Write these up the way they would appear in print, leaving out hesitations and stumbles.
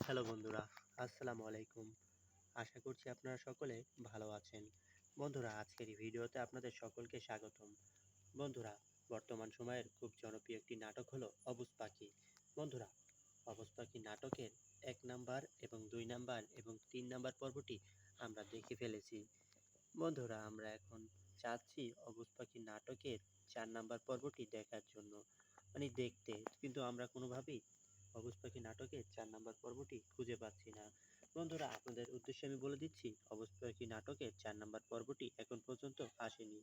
Hello বন্ধুরা, আসসালামু আলাইকুম। আশা করছি আপনারা সকলে ভালো আছেন। বন্ধুরা, আজকের এই ভিডিওতে আপনাদের সকলকে স্বাগতম। বন্ধুরা, বর্তমান সময়ের খুব জনপ্রিয় একটি নাটক হলো অবুজ পাখি। বন্ধুরা, অবুজ পাখি নাটকের ১ নাম্বার এবং ২ নাম্বার এবং ৩ নাম্বার পর্বটি আমরা দেখে ফেলেছি। বন্ধুরা, আমরা এখন চাচ্ছি অবুজ পাখি নাটকের ৪ নাম্বার পর্বটি দেখার জন্য, দেখতে। কিন্তু আমরা কোনোভাবেই অবুজ পাখি নাটকের ৪ নাম্বার পর্বটি খুঁজে পাচ্ছি না। বন্ধুরা, আপনাদের উদ্দেশ্যে আমি বলে দিচ্ছি, অবুজ পাখি নাটকের ৪ নাম্বার পর্বটি এখন পর্যন্ত আসেনি।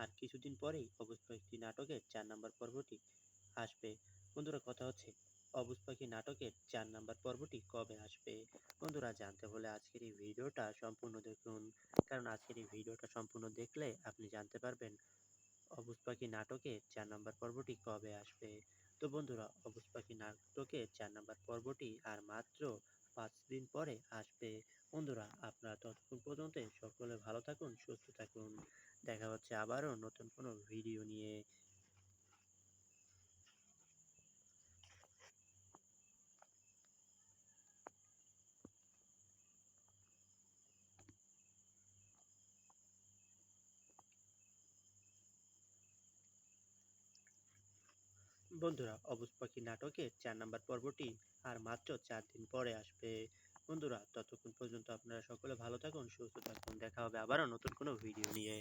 আর কিছুদিন পরেই অবুজ পাখি নাটকের ৪ নাম্বার পর্বটি আসবে। বন্ধুরা, কথা হচ্ছে অবুজ পাখি নাটকের ৪ নাম্বার পর্বটি কবে আসবে? বন্ধুরা, জানতে হলে আজকের এই ভিডিওটা সম্পূর্ণ দেখুন। কারণ আজকের এই ভিডিওটা সম্পূর্ণ দেখলে আপনি জানতে পারবেন অবুজ পাখি নাটকের ৪ নাম্বার পর্বটি কবে আসবে। তো বন্ধুরা, অবুজ পাখি নাটকের ৪ নাম্বার পর্বটি আর মাত্র ৫ দিন পরে আসবে। বন্ধুরা, আপনারা ততক্ষণ পর্যন্ত সকলে ভালো থাকুন, সুস্থ থাকুন। দেখা হচ্ছে আবারও নতুন কোনো ভিডিও নিয়ে। বন্ধুরা, অবুজ পাখি নাটকের ৪ নাম্বার পর্বটি আর মাত্র ৪ দিন পরে আসবে। বন্ধুরা, ততক্ষণ পর্যন্ত আপনারা সকলে ভালো থাকুন, সুস্থ থাকুন। দেখা হবে আবারও নতুন কোনো ভিডিও নিয়ে।